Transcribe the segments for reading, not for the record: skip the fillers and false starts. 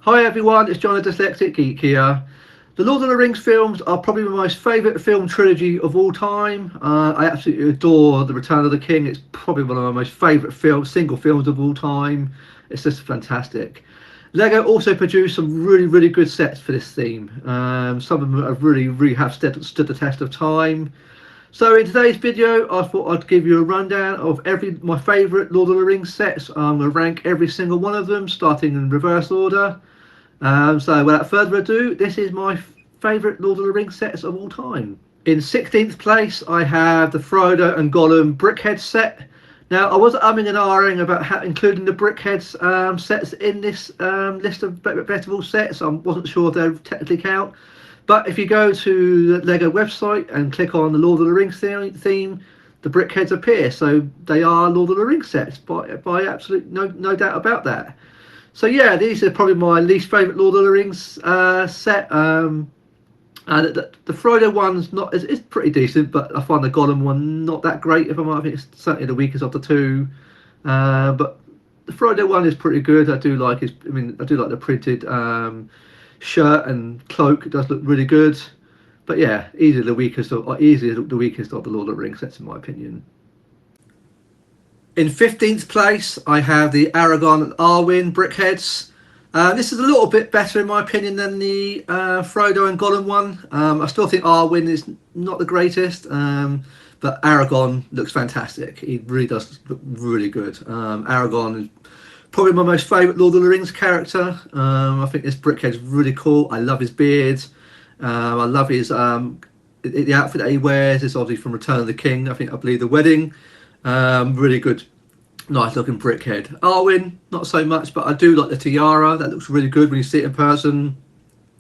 Hi everyone, it's John the Dyslexic Geek here. The Lord of the Rings films are probably my most favourite film trilogy of all time. I absolutely adore The Return of the King. It's probably one of my most favourite single films of all time. It's just fantastic. Lego also produced some really good sets for this theme. Some of them have really have stood the test of time. So in today's video, I thought I'd give you a rundown of my favourite Lord of the Rings sets. I'm going to rank every single one of them, starting in reverse order. So without further ado, this is my favourite Lord of the Rings sets of all time. In 16th place, I have the Frodo and Gollum Brickhead set. Now, I was umming and ahhing about including the Brickheads sets in this list of bettable sets. I wasn't sure if they would technically count. But if you go to the Lego website and click on the Lord of the Rings theme, the Brickheads appear. So they are Lord of the Rings sets, by absolute no doubt about that. So yeah, these are probably my least favourite Lord of the Rings set. And the Frodo one's it's pretty decent, but I find the Gollum one not that great. I think it's certainly the weakest of the two. But the Frodo one is pretty good. I do like the printed shirt and cloak. It does look really good. But yeah, easily the weakest of the Lord of the Rings sets in my opinion. In 15th place, I have the Aragorn and Arwen Brickheads. This is a little bit better in my opinion than the Frodo and Gollum one. I still think Arwen is not the greatest, but Aragorn looks fantastic. He really does look really good. Aragorn is probably my most favourite Lord of the Rings character. I think this Brickhead's really cool. I love his beard. I love his the outfit that he wears. It's obviously from Return of the King. I believe the wedding. Really good, nice looking Brickhead. Arwen, not so much, but I do like the tiara. That looks really good when you see it in person.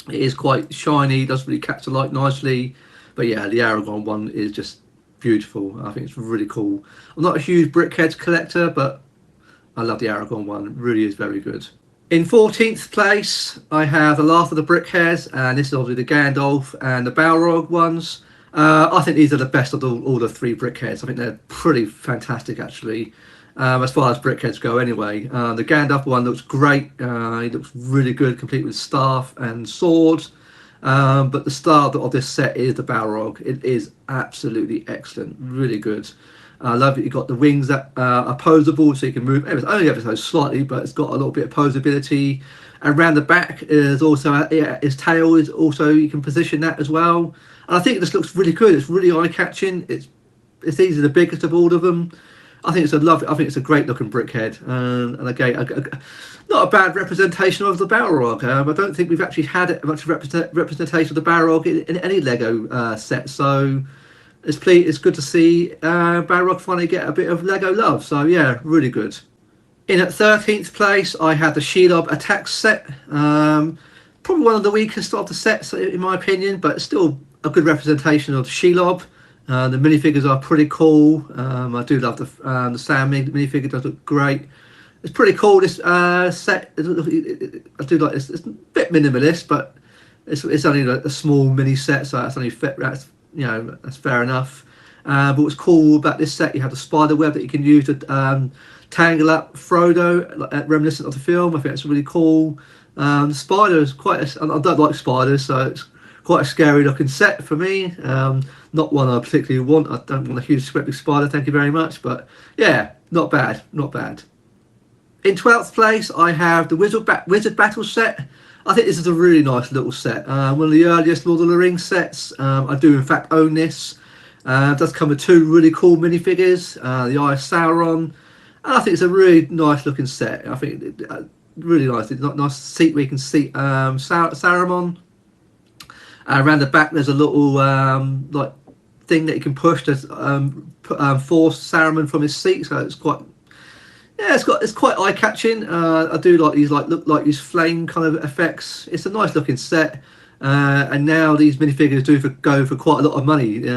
It is quite shiny, does really catch the light nicely. But yeah, the Aragorn one is just beautiful. I think it's really cool. I'm not a huge Brickhead collector, but I love the Aragorn one. It really is very good. In 14th place, I have the Last of the Brickheads, and this is obviously the Gandalf and the Balrog ones. I think these are the best of all the three Brickheads. I think they're pretty fantastic, actually, as far as Brickheads go anyway. The Gandalf one looks great. He looks really good, complete with staff and sword. But the star of this set is the Balrog. It is absolutely excellent, really good. I love it. You've got the wings that are posable, so you can move only ever so slightly, but it's got a little bit of posability. And around the back is also his tail is also, you can position that as well. And I think this looks really good. It's really eye-catching. It's easily the biggest of all of them. I think it's a great looking Brickhead. And again, not a bad representation of the Balrog. I don't think we've actually had much representation of the Balrog in any Lego set. So it's good to see Balrog finally get a bit of Lego love. So yeah, really good. In at 13th place, I had the Shelob Attack set. Probably one of the weakest of the sets in my opinion, but still a good representation of Shelob. The minifigures are pretty cool. I do love the Sam minifigure, does look great. It's pretty cool, this set. I do like this. It's a bit minimalist, but it's only a small mini set, so that's only fit. That's fair enough. But what's cool about this set, you have the spider web that you can use to tangle up Frodo, reminiscent of the film. I think that's really cool. The spider is I don't like spiders, so it's quite a scary looking set for me. Not one I particularly want. I don't want a huge big spider, thank you very much. But yeah, not bad. In 12th place, I have the Wizard Battle set. I think this is a really nice little set. One of the earliest Lord of the Rings sets. I do in fact own this. It does come with two really cool minifigures, the Eye of Sauron. And I think it's a really nice looking set. I think really nice. It's not nice seat where you can see Saruman. Around the back, there's a little like thing that you can push to force Saruman from his seat. So it's quite, yeah, it's quite eye catching. I do like these look like these flame kind of effects. It's a nice looking set. And now these minifigures go for quite a lot of money.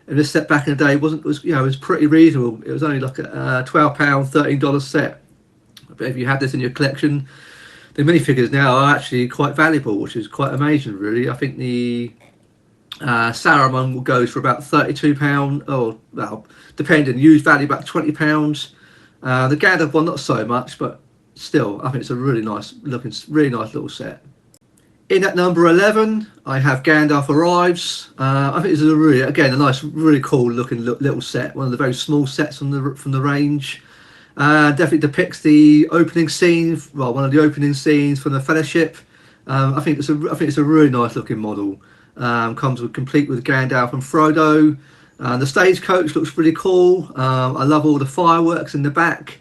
And this set back in the day was pretty reasonable. It was only like a £12, $13 set. But if you had this in your collection, the minifigures now are actually quite valuable, which is quite amazing, really. I think the Saruman goes for about £32, or well, depending, used value about £20. The Gandalf one not so much, but still, I think it's a really nice looking, really nice little set. In at number 11, I have Gandalf Arrives. I think it's a really, again, a nice, really cool looking little set. One of the very small sets from the range. Definitely depicts the opening scene, well, one of the opening scenes from the Fellowship. I think it's a really nice looking model. Comes with complete with Gandalf and Frodo. The stagecoach looks really cool. I love all the fireworks in the back.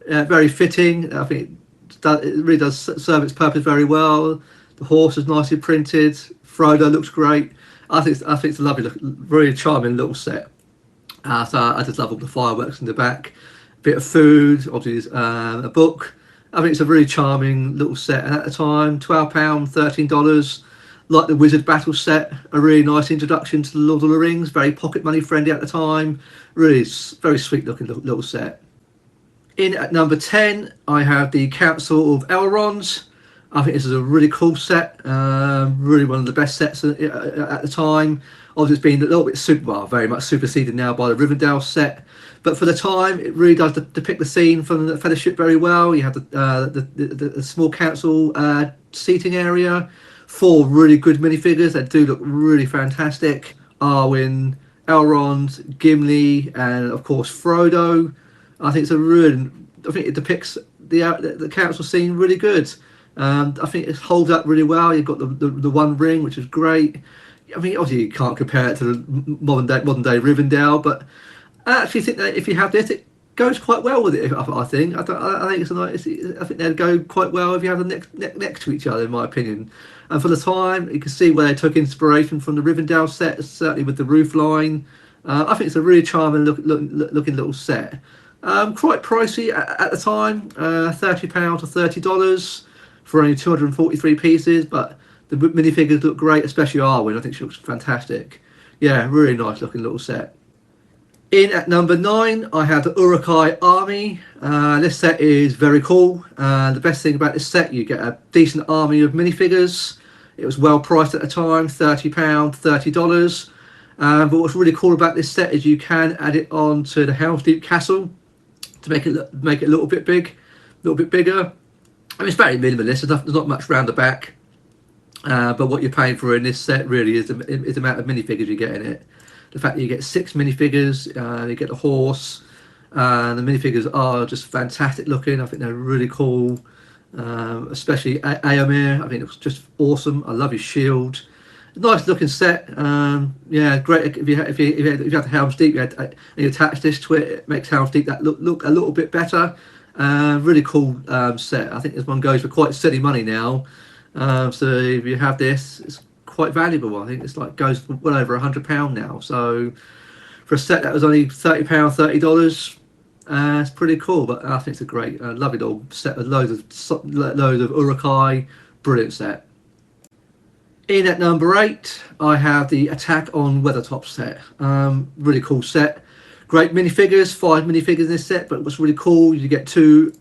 Very fitting. I think it really does serve its purpose very well. The horse is nicely printed. Frodo looks great. I think it's a lovely, really charming little set. So I just love all the fireworks in the back. A bit of food, obviously a book. I think it's a really charming little set. And at the time, £12, $13. Like the Wizard Battle set, a really nice introduction to the Lord of the Rings. Very pocket money friendly at the time. Really very sweet looking little set. In at number 10, I have the Council of Elrond. I think this is a really cool set, really one of the best sets at the time. Obviously, it's been a little bit very much superseded now by the Rivendell set. But for the time, it really does depict the scene from the Fellowship very well. You have the small council seating area, 4 really good minifigures that do look really fantastic. Arwen, Elrond, Gimli, and of course Frodo. I think it depicts the council scene really good. I think it holds up really well. You've got the One Ring, which is great. I mean, obviously you can't compare it to the modern day Rivendell, but I actually think that if you have this, it goes quite well with it. I think it's a nice. I think they'd go quite well if you have them next to each other, in my opinion. And for the time, you can see where they took inspiration from the Rivendell set, certainly with the roof line. I think it's a really charming looking little set. Quite pricey at the time, £30 or $30 for only 243 pieces, but the minifigures look great, especially Arwen. I think she looks fantastic. Yeah, really nice looking little set. In at number 9, I have the Uruk-hai army. This set is very cool. The best thing about this set, you get a decent army of minifigures. It was well priced at the time, £30, $30. But what's really cool about this set is you can add it on to the Helm's Deep castle to make it a little bit bigger. I mean, it's very minimalist. There's not much round the back. But what you're paying for in this set really is the amount of minifigures you get in it. The fact that you get 6 minifigures, you get the horse, the minifigures are just fantastic looking. I think they're really cool, especially Éomer. I think it's just awesome. I love his shield. Nice looking set. Yeah, great. If you have the Helm's Deep and you attach this to it, it makes Helm's Deep that look a little bit better. Really cool set. I think this one goes for quite steady money now. So if you have this, it's quite valuable. I think it's goes for well over £100 now. So for a set that was only £30, $30, it's pretty cool. But I think it's a great, lovely little set with loads of Uruk-hai. Brilliant set. In at number 8, I have the Attack on Weathertop set. Really cool set. Great minifigures, 5 minifigures in this set. But what's really cool, you get two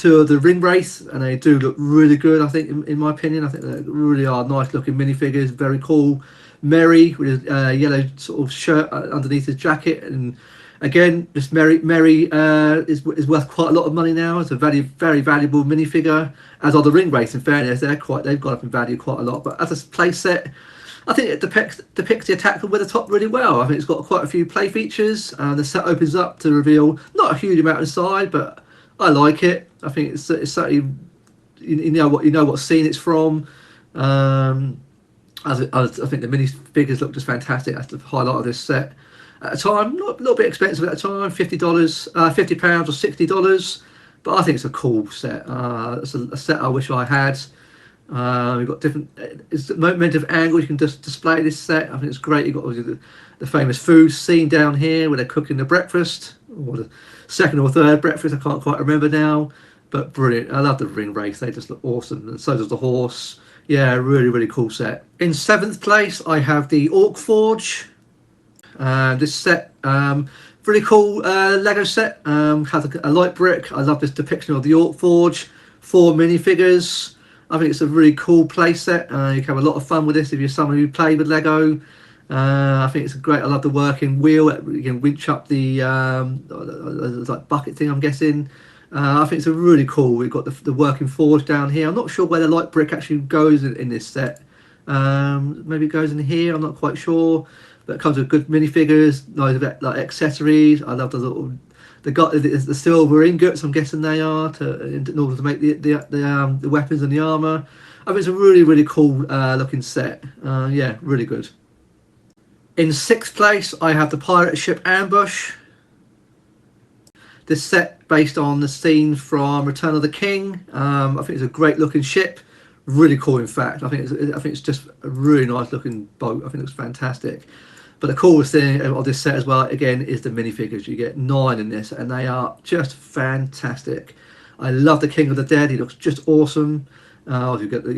of the ring wraiths, and they do look really good. I think, in my opinion, I think they really are nice looking minifigures. Very cool. Merry with his yellow sort of shirt underneath his jacket, and again, this Merry is worth quite a lot of money now. It's a very valuable minifigure, as are the ring wraiths. In fairness, they've gone up in value quite a lot. But as a play set, I think it depicts the Attack from Weathertop really well. I think it's got quite a few play features. The set opens up to reveal not a huge amount inside, but I like it. I think it's certainly you know what scene it's from. I think the minifigures look just fantastic. That's the highlight of this set. At the time, not a little bit expensive at the time, £50 or $60, but I think it's a cool set. It's a set I wish I had. We've got different moment of angles you can just display this set. I think it's great. You've got the famous food scene down here where they're cooking the breakfast, or the second or third breakfast, I can't quite remember now, but brilliant. I love the ring wraiths, they just look awesome, and so does the horse. Yeah, really cool set. In 7th place, I have the Orc Forge. This set, really cool Lego set. Has a light brick. I love this depiction of the Orc Forge. 4 minifigures. I think it's a really cool play set. You can have a lot of fun with this if you're someone who played with Lego. I think it's great. I love the working wheel. You can winch up the like bucket thing, I'm guessing. I think it's a really cool. We've got the working forge down here. I'm not sure where the light brick actually goes in this set. Maybe it goes in here. I'm not quite sure. But it comes with good minifigures, loads of like accessories. I love the little the silver ingots. I'm guessing they are in order to make the weapons and the armor. I think it's a really cool looking set. Yeah, really good. In sixth place, I have the pirate ship Ambush. This set based on the scene from Return of the King. I think it's a great looking ship, really cool. In fact, I think it's just a really nice looking boat. I think it's fantastic. But the coolest thing of this set as well, again, is the minifigures. You get 9 in this, and they are just fantastic. I love the King of the Dead. He looks just awesome. You get the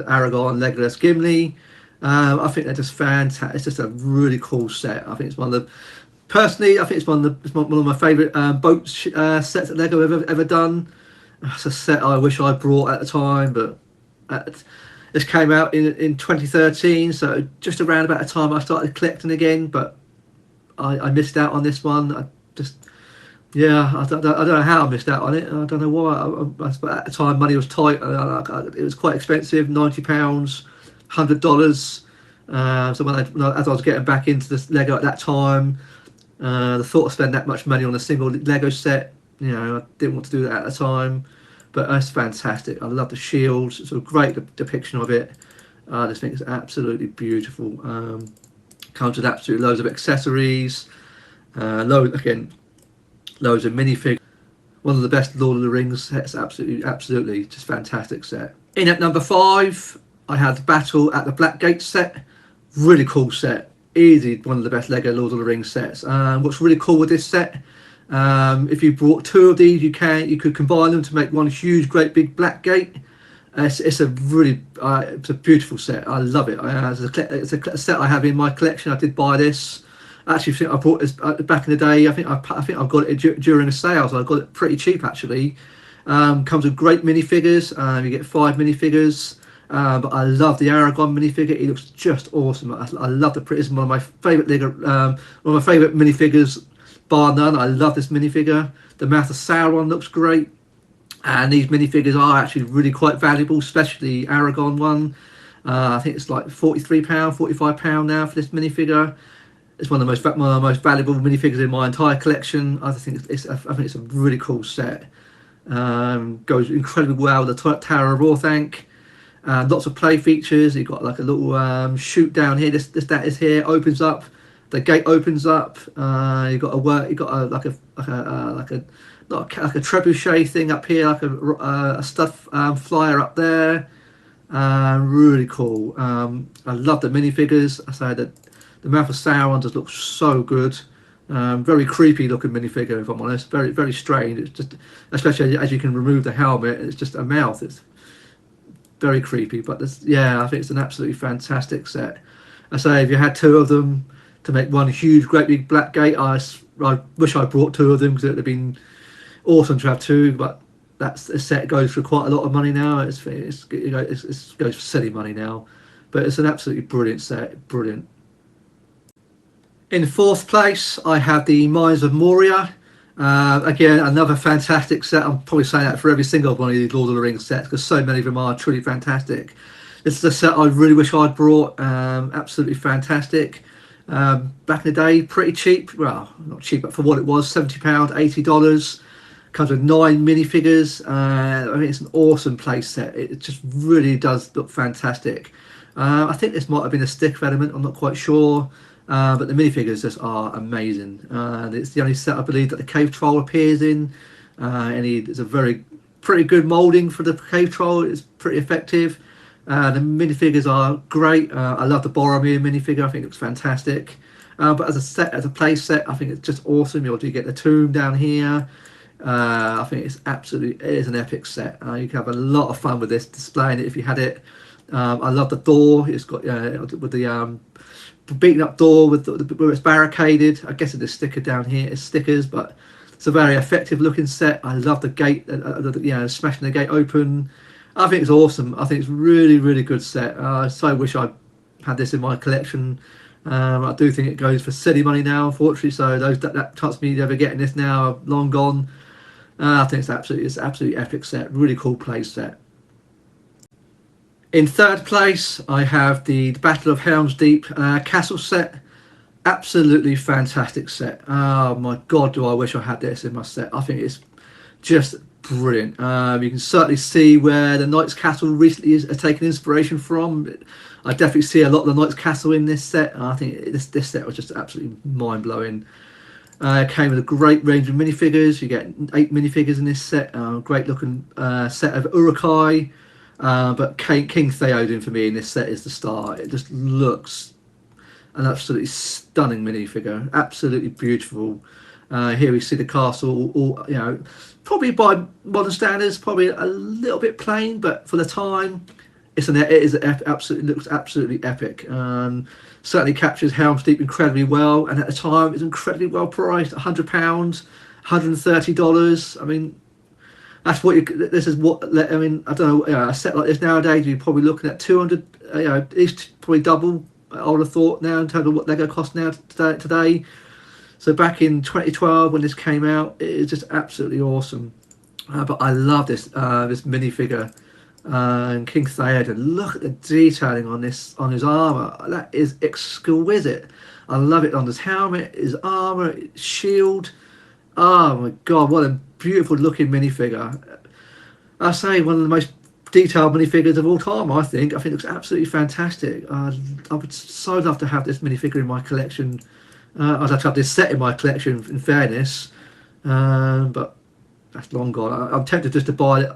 Aragorn, Legolas, Gimli. I think they're just fantastic. It's just a really cool set. I think it's one of the Personally, I think it's one of my favourite boat sets that Lego have ever done. It's a set I wish I brought at the time, but this came out in 2013, so just around about the time I started collecting again. But I missed out on this one. I don't know how I missed out on it. I don't know why. But at the time, money was tight. It was quite expensive, £90, $100. So as I was getting back into this Lego at that time. The thought of spending that much money on a single Lego set, I didn't want to do that at the time, but it's fantastic. I love the shields. It's a great depiction of it. I just think it's absolutely beautiful. Comes with absolutely loads of accessories, loads of minifigures. One of the best Lord of the Rings sets. Absolutely, just fantastic set. In at number 5, I had the Battle at the Blackgate set. Really cool set. Easy, one of the best Lego Lord of the Rings sets. What's really cool with this set, if you brought 2 of these, you could combine them to make one huge, great big black gate. It's a beautiful set. I love it. It's a set I have in my collection. I did buy this. I actually think I bought this back in the day. I think I got it during a sale, so I got it pretty cheap actually. Comes with great minifigures. You get 5 minifigures. But I love the Aragorn minifigure. He looks just awesome. I love the It's one of my favourite minifigures, bar none. I love this minifigure. The Mouth of Sauron looks great, and these minifigures are actually really quite valuable, especially the Aragorn one. I think it's like £43, £45 now for this minifigure. It's one of the most valuable minifigures in my entire collection. I think it's a really cool set. Goes incredibly well with the Tower of Orthanc. Lots of play features. You've got like a little chute down here. That is here. Opens up. The gate opens up. You've got like a trebuchet thing up here, like a stud flyer up there. Really cool. I love the minifigures. I say that the Mouth of Sauron just looks so good. Very creepy looking minifigure, if I'm honest. Very strange. It's just, especially as you can remove the helmet, it's just a mouth. It's very creepy, but I think it's an absolutely fantastic set. I say if you had 2 of them to make one huge great big black gate, I wish I brought 2 of them, because it would have been awesome to have 2, but a set goes for quite a lot of money now. It goes for silly money now, but it's an absolutely brilliant set. Brilliant. In 4th place, I have the Mines of Moria. Again, another fantastic set. I'm probably saying that for every single one of these Lord of the Rings sets, because so many of them are truly fantastic. This is a set I really wish I'd brought. Absolutely fantastic. Back in the day, pretty cheap. Well, not cheap, but for what it was, £70, $80. Comes with 9 minifigures. I mean, it's an awesome play set. It just really does look fantastic. I think this might have been a stick element. I'm not quite sure. But the minifigures just are amazing. It's the only set I believe that the cave troll appears in. It's a pretty good moulding for the cave troll. It's pretty effective. The minifigures are great. I love the Boromir minifigure. I think it looks fantastic. But as a play set, I think it's just awesome. You get the tomb down here. I think it is an epic set. You can have a lot of fun with this, displaying it if you had it. I love the door. It's got with the beaten up door where it's barricaded. I guess it's a sticker down here. It's stickers, but it's a very effective looking set. I love the gate, smashing the gate open. I think it's awesome. I think it's really good set. I so wish I had this in my collection. I do think it goes for silly money now, unfortunately. So that chance of me ever getting this now are long gone. I think it's absolutely epic set. Really cool play set. In third place, I have the Battle of Helm's Deep castle set. Absolutely fantastic set. Oh my god, do I wish I had this in my set. I think it's just brilliant. You can certainly see where the Knight's Castle recently is taken inspiration from. I definitely see a lot of the Knight's Castle in this set. I think this set was just absolutely mind blowing. Came with a great range of minifigures. You get 8 minifigures in this set. Great looking set of Urukai. But King Theoden for me in this set is the star. It just looks an absolutely stunning minifigure. Absolutely beautiful. Here we see the castle, all, you know, probably by modern standards, probably a little bit plain, but for the time, absolutely looks absolutely epic. Certainly captures Helm's Deep incredibly well, and at the time, it's incredibly well priced. £100, $130. I mean, that's what you. This is what I mean. I don't know. You know, a set like this nowadays, you're probably looking at 200. You know, it's probably double. I would have thought now in terms of what Lego costs now today. So back in 2012 when this came out, it is just absolutely awesome. But I love this this minifigure and King Theoden. Look at the detailing on this, on his armor. That is exquisite. I love it on his helmet, his armor, his shield. Oh my god, what a beautiful looking minifigure. I say one of the most detailed minifigures of all time. I think it looks absolutely fantastic. I would so love to have this minifigure in my collection. I'd have to have this set in my collection, in fairness, but that's long gone. I'm tempted just to buy it,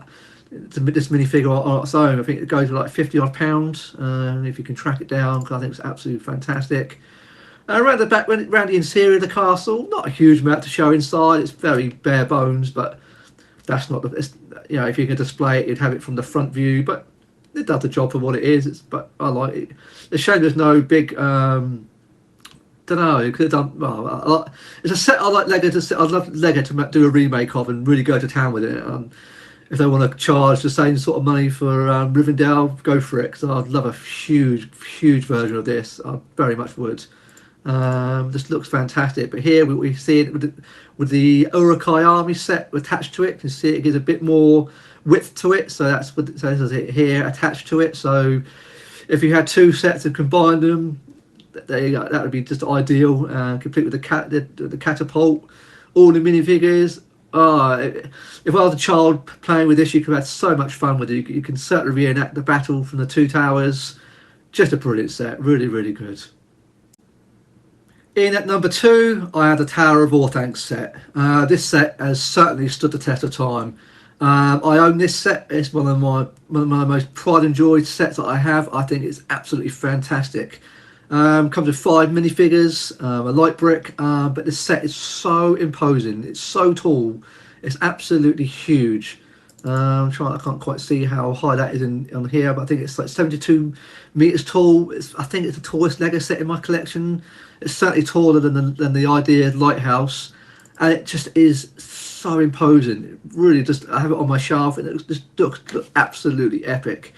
this minifigure on its own. I think it goes for like £50 odd, if you can track it down, because I think it's absolutely fantastic. Around the back, around the interior of the castle, not a huge amount to show inside. It's very bare bones, but that's not the. You know, if you could display it, you'd have it from the front view, but it does the job for what it is. But I like it. It's a shame there's no big. Don't know. You could have done. Well, it's a set I like Lego to. I'd love Lego to do a remake of and really go to town with it. If they want to charge the same sort of money for Rivendell, go for it. Because I'd love a huge version of this. I very much would. This looks fantastic. But here we see it with the Urukai army set attached to it. You can see it gives a bit more width to it. So that's what this is it here attached to it. So if you had two sets and combined them, there you go. That would be just ideal. Complete with the catapult, all the minifigures. If I was a child playing with this, you could have so much fun with it. You can certainly reenact the battle from the Two Towers. Just a brilliant set. Really good. In at number 2, I have the Tower of Orthanc set. This set has certainly stood the test of time. I own this set. It's one of my most pride and joy sets that I have. I think it's absolutely fantastic. Comes with 5 minifigures, a light brick, but this set is so imposing. It's so tall. It's absolutely huge. I can't quite see how high that is on here, but I think it's like 72 meters tall. I think it's the tallest Lego set in my collection. It's certainly taller than the Idea Lighthouse, and it just is so imposing. It really, just I have it on my shelf, and it just looks absolutely epic.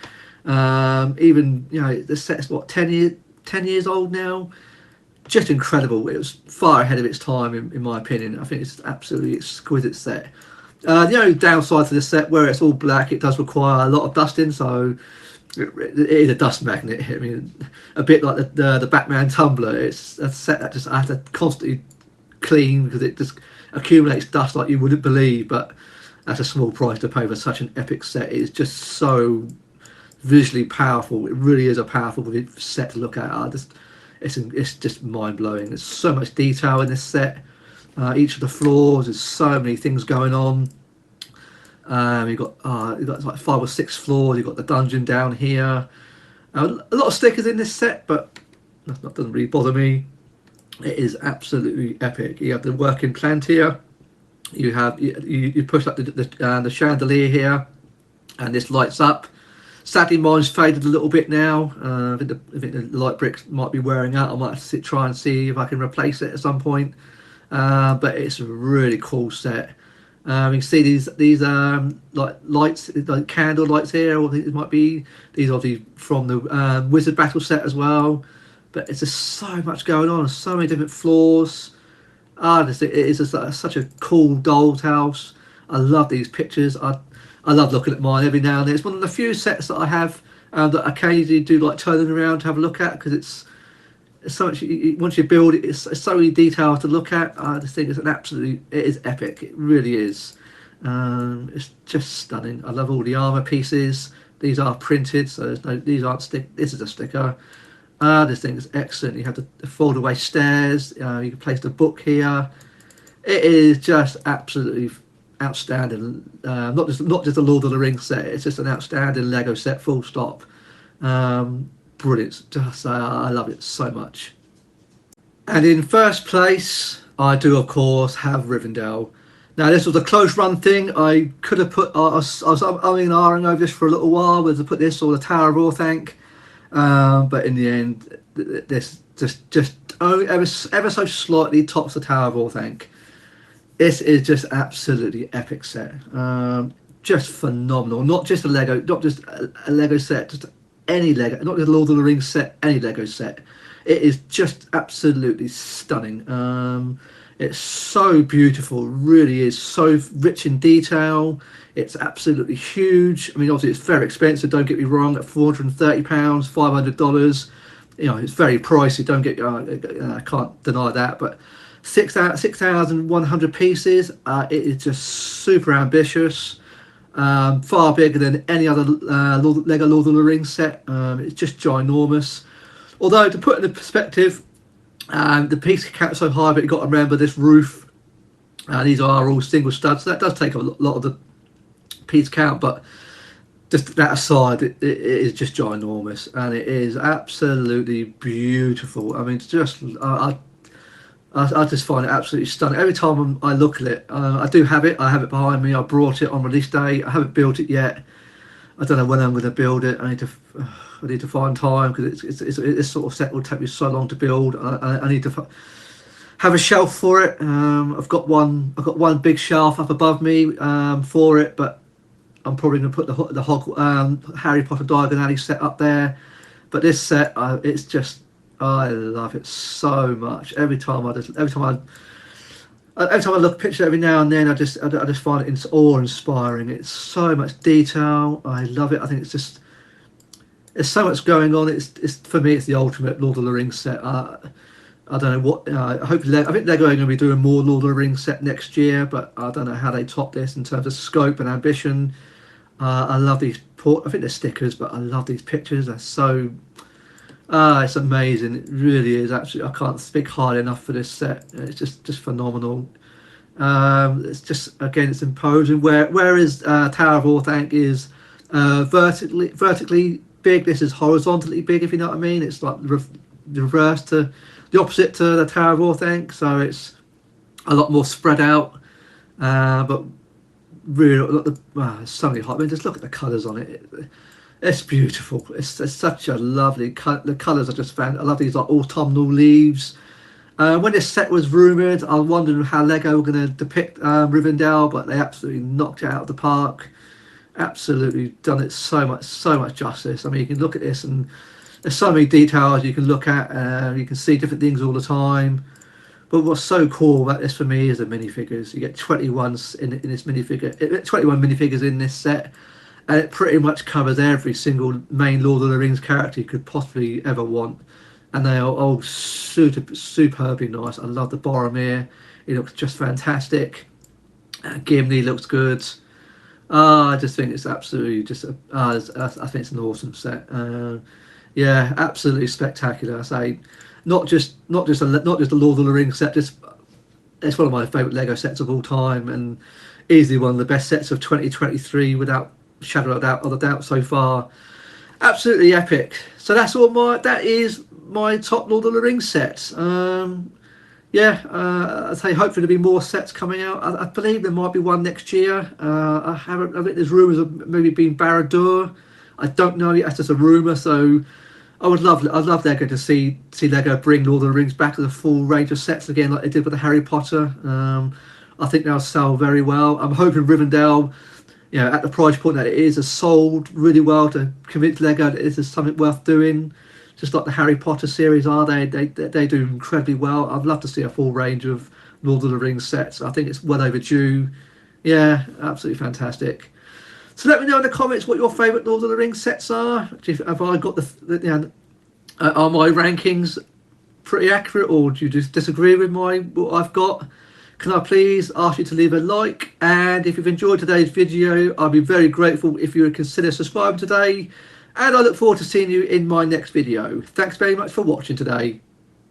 Even, you know, the set's what, 10 years old now. Just incredible. It was far ahead of its time in my opinion. I think it's an absolutely exquisite set. The only downside to this set, where it's all black, it does require a lot of dusting, so it is a dust magnet. I mean, a bit like the Batman tumbler. It's a set that just I have to constantly clean because it just accumulates dust like you wouldn't believe. But that's a small price to pay for such an epic set. It's just so visually powerful. It really is a powerful set to look at. It's just mind blowing. There's so much detail in this set. Each of the floors, there's so many things going on. You've got like 5 or 6 floors. You've got the dungeon down here. A lot of stickers in this set, but that doesn't really bother me. It is absolutely epic. You have the working plant here. You have you push up the chandelier here, and this lights up. Sadly, mine's faded a little bit now. I think the light bricks might be wearing out. I might have to try and see if I can replace it at some point. But it's a really cool set. You can see these like lights, like candle lights here. Or it might be these are from the Wizard Battle set as well. But it's just so much going on. So many different floors. It is just such a cool doll's house. I love these pictures. I love looking at mine every now and then. It's one of the few sets that I have that I occasionally do like turning around to have a look at, because it's so much. Once you build it, it's so many details to look at. I just think it is epic. It really is. It's just stunning. I love all the armor pieces. These are printed, so these aren't stick. This is a sticker. This thing is excellent. You have the fold away stairs. You can place the book here. It is just absolutely outstanding. Not just a Lord of the Rings set. It's just an outstanding Lego set. Full stop. Brilliant. Just I love it so much. And in first place, I do of course have Rivendell. Now this was a close run thing. I could have put. I was umming and ahhing over this for a little while, whether to put this or the Tower of Orthanc. But in the end, this just only ever so slightly tops the Tower of Orthanc. This is just absolutely epic set. Just phenomenal. Not just a Lego, not just a Lego set, just any Lego, not just a Lord of the Rings set, any Lego set. It is just absolutely stunning. It's so beautiful, really is so rich in detail. It's absolutely huge. I mean, obviously it's very expensive, don't get me wrong, at £430, $500. You know, it's very pricey, don't get, I can't deny that, but 6,100 pieces. It is just super ambitious, far bigger than any other Lego Lord of the Rings set. It's just ginormous. Although, to put it in perspective, the piece count so high, but you've got to remember this roof. These are all single studs, so that does take a lot of the piece count, but just that aside, it is just ginormous, and it is absolutely beautiful. I mean, it's just I just find it absolutely stunning. Every time I look at it, I do have it. I have it behind me. I brought it on release day. I haven't built it yet. I don't know when I'm going to build it. I need to find time, because this sort of set will take me so long to build. I need to have a shelf for it. I've got one big shelf up above me for it, but I'm probably going to put the Harry Potter Diagon Alley set up there. But this set, it's just, I love it so much. Every time I look at pictures every now and then, I just find it awe-inspiring. It's so much detail. I love it. I think there's so much going on. It's for me, it's the ultimate Lord of the Rings set. I don't know what. I think they're going to be doing more Lord of the Rings set next year, but I don't know how they top this in terms of scope and ambition. I love these. I think they're stickers, but I love these pictures. They're so. It's amazing. It really is. Actually, I can't speak highly enough for this set. It's just phenomenal. It's just, again, it's imposing. Whereas Tower of Orthanc is vertically big, this is horizontally big, if you know what I mean. It's like the reverse to the opposite to the Tower of Orthanc, so it's a lot more spread out. But really, so many hot. I mean, just look at the colours on it. It's beautiful. It's such a lovely. The colours are just fantastic. I love these like autumnal leaves. When this set was rumoured, I wondered how Lego were going to depict Rivendell, but they absolutely knocked it out of the park. Absolutely done it so much justice. I mean, you can look at this and there's so many details you can look at. You can see different things all the time. But what's so cool about this for me is the minifigures. You get 21 in this minifigure, 21 minifigures in this set, and it pretty much covers every single main Lord of the Rings character you could possibly ever want. And they are all superbly nice. I love the Boromir. He looks just fantastic. Gimli looks good. I just think it's absolutely just. I think it's an awesome set. Yeah, absolutely spectacular. I say, not just a Lord of the Rings set. Just it's one of my favourite Lego sets of all time, and easily one of the best sets of 2023 without shadow of a doubt so far. Absolutely epic. So that is my top Lord of the Rings sets. Yeah, I'd say hopefully there'll be more sets coming out. I believe there might be one next year. I think there's rumours of maybe being Barad-dûr. I don't know yet. That's just a rumour. So I'd love Lego to see Lego bring Lord of the Rings back to the full range of sets again, like they did with the Harry Potter. I think they'll sell very well. I'm hoping Rivendell, at the price point that it is, has sold really well to convince Lego that this is something worth doing. Just like the Harry Potter series are, they do incredibly well. I'd love to see a full range of Lord of the Rings sets. I think it's well overdue. Yeah, absolutely fantastic. So let me know in the comments what your favourite Lord of the Rings sets are. Have I got are my rankings pretty accurate, or do you just disagree with what I've got? Can I please ask you to leave a like, and if you've enjoyed today's video, I'd be very grateful if you would consider subscribing today, and I look forward to seeing you in my next video. Thanks very much for watching today.